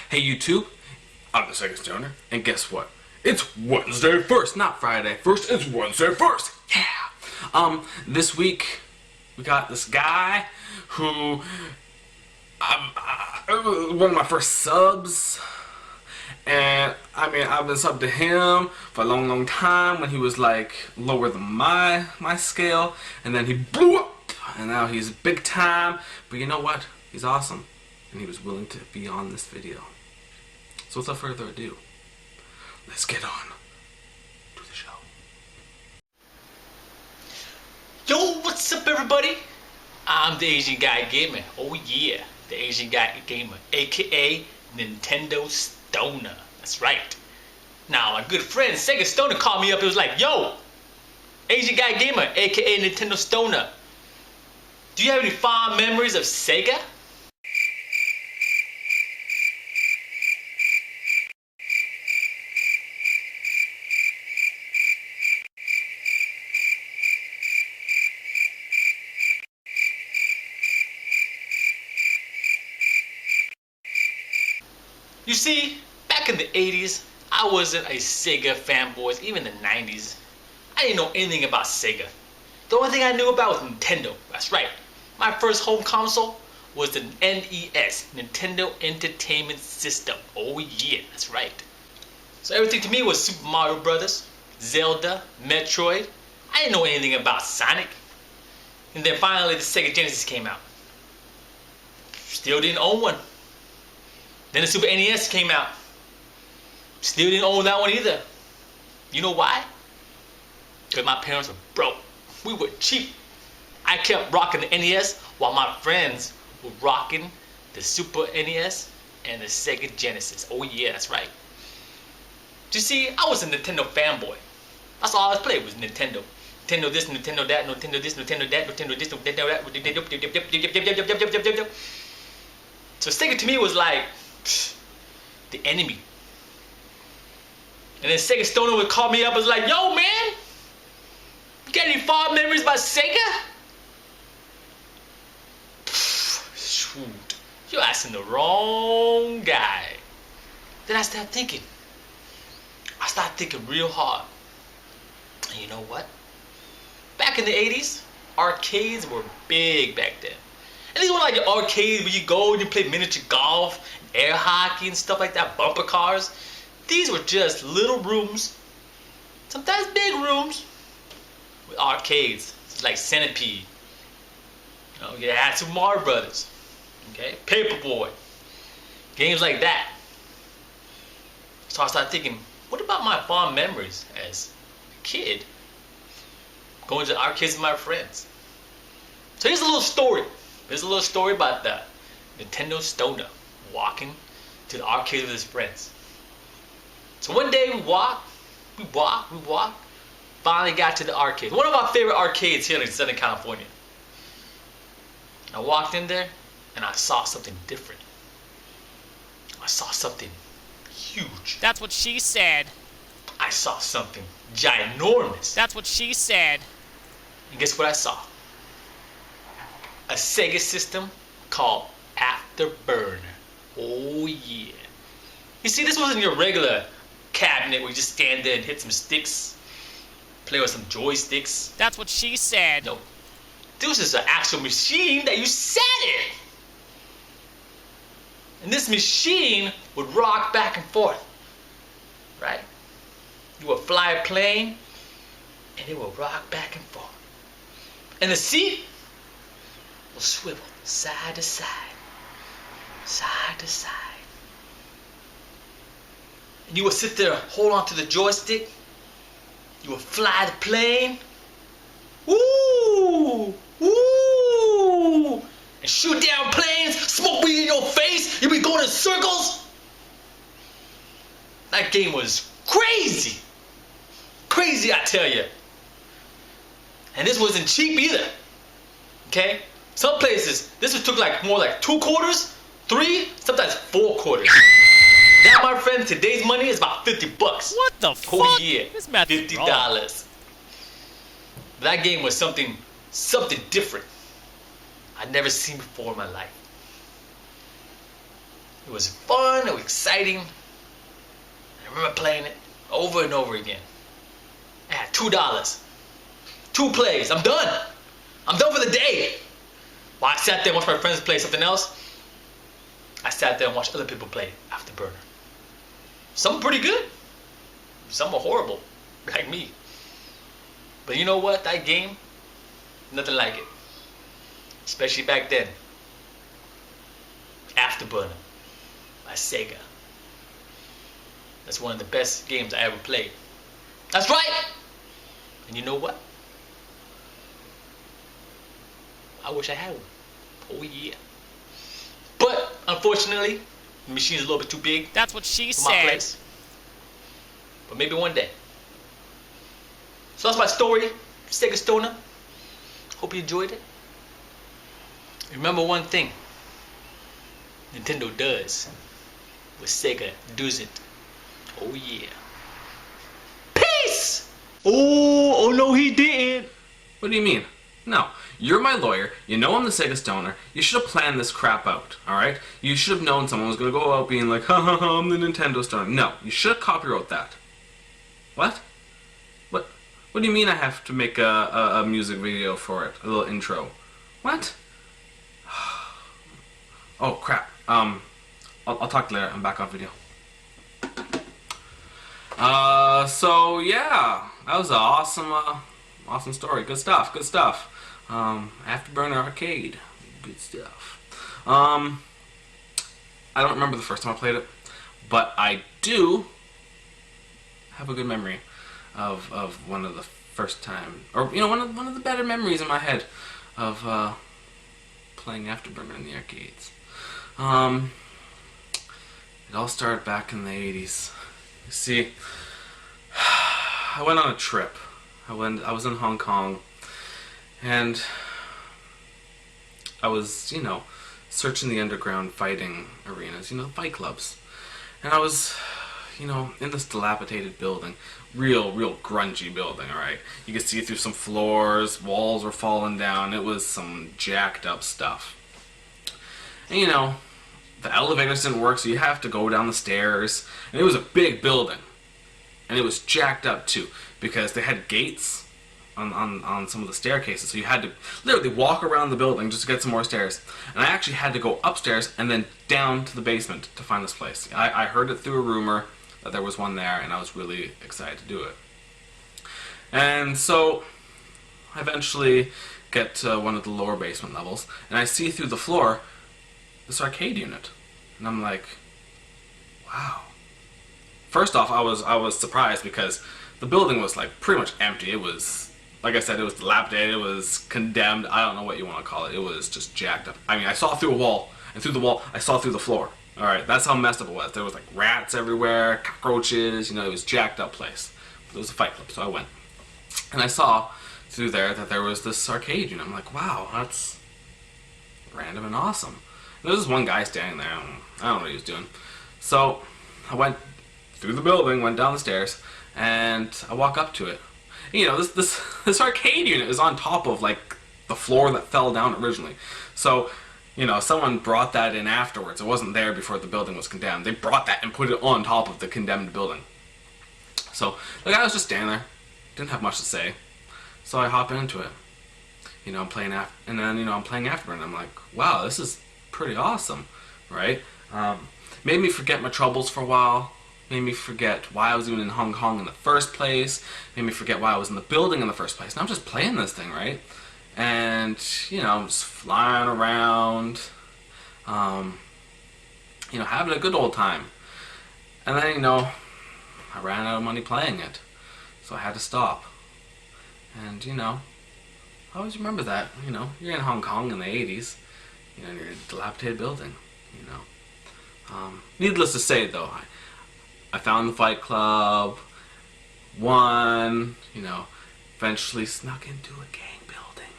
Hey YouTube, I'm the TheSegaStoner, and guess what? It's Wednesday first, not Friday first, it's Wednesday first! Yeah! This week, we got this guy who, one of my first subs, and I mean, I've been subbed to him for a long time when he was like lower than my scale, and then he blew up, and now he's big time, but you know what? He's awesome, and he was willing to be on this video. So without further ado, let's get on to the show. Yo, what's up everybody? I'm the Asian Guy Gamer. Oh yeah, the Asian Guy Gamer, aka Nintendo Stoner. That's right. Now my good friend TheSegaStoner called me up. It was like, yo, Asian Guy Gamer, aka Nintendo Stoner, do you have any fond memories of Sega? You see, back in the 80s, I wasn't a Sega fanboy, even the 90s. I didn't know anything about Sega. The only thing I knew about was Nintendo. That's right. My first home console was the NES, Nintendo Entertainment System. Oh yeah, that's right. So everything to me was Super Mario Brothers, Zelda, Metroid. I didn't know anything about Sonic. And then finally the Sega Genesis came out. Still didn't own one. Then the Super NES came out. Still didn't own that one either. You know why? Because my parents were broke. We were cheap. I kept rocking the NES while my friends were rocking the Super NES and the Sega Genesis. Oh yeah, that's right. You see, I was a Nintendo fanboy. That's all I was playing was Nintendo. Nintendo this, Nintendo that, Nintendo this, Nintendo that, Nintendo this, Nintendo that. So Sega to me was like the enemy. And then TheSegaStoner would call me up and was like, yo man, you got any fond memories about Sega? Shoot, you're asking the wrong guy. Then I started thinking. I started thinking real hard. And you know what? Back in the 80s, arcades were big back then. And these were like your arcades where you go and you play miniature golf, air hockey and stuff like that, bumper cars. These were just little rooms, sometimes big rooms, with arcades. It's like Centipede. You know, you had Super Mario Brothers, okay, Paperboy, games like that. So I started thinking, what about my fond memories as a kid, going to the arcades with my friends? So here's a little story. There's a little story about the Nintendo Stoner walking to the arcade with his friends. So one day we walked, finally got to the arcade. One of our favorite arcades here in Southern California. I walked in there and I saw something different. I saw something huge. That's what she said. I saw something ginormous. That's what she said. And guess what I saw? A Sega system called Afterburner. Oh yeah. You see, this wasn't your regular cabinet where you just stand there and hit some sticks, play with some joysticks. That's what she said. No. This is an actual machine that you sat in. And this machine would rock back and forth. Right? You would fly a plane and it would rock back and forth. And the seat will swivel side to side, side to side. And you would sit there, hold on to the joystick. You would fly the plane. Woo! Woo! And shoot down planes, smoke weed in your face. You'd be going in circles. That game was crazy. Crazy, I tell you. And this wasn't cheap either. Okay? Some places, this took like more like 2 quarters, 3, sometimes 4 quarters. That, my friend, today's money is about $50. What the fuck? Oh yeah, This math is $50. wrong. That game was something different I'd never seen before in my life. It was fun, it was exciting. I remember playing it over and over again. I had $2. 2 plays. I'm done. I'm done for the day. While I sat there and watched my friends play something else, I sat there and watched other people play Afterburner. Some were pretty good. Some were horrible, like me. But you know what? That game, nothing like it. Especially back then. Afterburner by Sega. That's one of the best games I ever played. That's right! And you know what? I wish I had one. Oh yeah. But, unfortunately, the machine's a little bit too big That's what she for my said. place. But maybe one day. So that's my story, TheSegaStoner. Hope you enjoyed it. Remember one thing. Nintendo does what Sega doesn't. Oh yeah. Peace! Oh no he didn't. What do you mean? No. You're my lawyer. You know I'm the Sega Stoner. You should have planned this crap out, alright? You should have known someone was going to go out being like, ha ha ha, I'm the Nintendo Stoner. No. You should have copywrote that. What? What do you mean I have to make a music video for it? A little intro. What? Oh, crap. I'll talk to you later. I'm back on video. So yeah, that was an awesome story. Good stuff. Afterburner Arcade. Good stuff. I don't remember the first time I played it, but I do have a good memory of one of the first time, or one of the better memories in my head of playing Afterburner in the arcades. It all started back in the 80s. You see, I went on a trip. I was in Hong Kong, and I was, searching the underground fighting arenas, fight clubs. And I was, in this dilapidated building. Real grungy building, alright? You could see through some floors, walls were falling down. It was some jacked up stuff. And the elevators didn't work, so you have to go down the stairs. And it was a big building. And it was jacked up too, because they had gates on some of the staircases, so you had to literally walk around the building just to get some more stairs. And I actually had to go upstairs and then down to the basement to find this place. I heard it through a rumor that there was one there, and I was really excited to do it. And so I eventually get to one of the lower basement levels, and I see through the floor this arcade unit, and I'm like, wow. First off, I was surprised because the building was like pretty much empty. It was, like I said, it was dilapidated, it was condemned, I don't know what you want to call it. It was just jacked up. I mean, I saw through a wall, and through the wall, I saw through the floor. Alright, that's how messed up it was. There was like rats everywhere, cockroaches, it was a jacked up place. But it was a fight club, so I went. And I saw through there that there was this arcade unit. I'm like, wow, that's random and awesome. And there was this one guy standing there, I don't know what he was doing. So I went through the building, went down the stairs, and I walk up to it. And, this arcade unit is on top of like the floor that fell down originally. So someone brought that in afterwards. It wasn't there before the building was condemned. They brought that and put it on top of the condemned building. So the guy was just standing there, didn't have much to say. So I hop into it. I'm playing I'm playing Afterburner, and I'm like, wow, this is pretty awesome, right? Made me forget my troubles for a while. Made me forget why I was even in Hong Kong in the first place. Made me forget why I was in the building in the first place. And I'm just playing this thing, right? And, I'm just flying around, having a good old time. And then, I ran out of money playing it. So I had to stop. And, I always remember that, you're in Hong Kong in the 80s, you're in a dilapidated building, Needless to say, though, I found the fight club, won, eventually snuck into a gang building.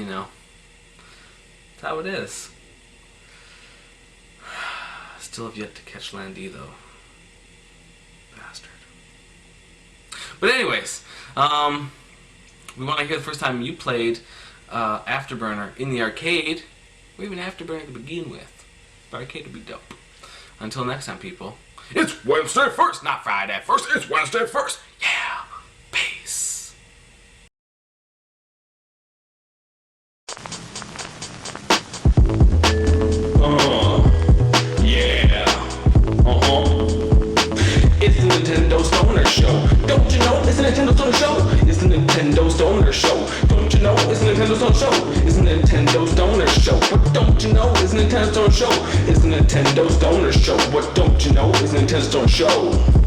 That's how it is. Still have yet to catch Landy, though. Bastard. But anyways, we want to hear the first time you played Afterburner in the arcade, or even Afterburner to begin with. Barricade would be dope. Until next time, people. It's Wednesday first, not Friday first. It's Wednesday first. Yeah. Peace. Yeah. It's the Nintendo Stoner Show. Don't you know it's the Nintendo Stoner Show? It's the Nintendo Stoner Show. Don't you know it's the Nintendo Stoner Show? It's the Nintendo Stoner Show. What don't you know it's the Nintendo Stoner Show? It's the Nintendo Stoner Show. What don't you know it's the Nintendo Stoner Show?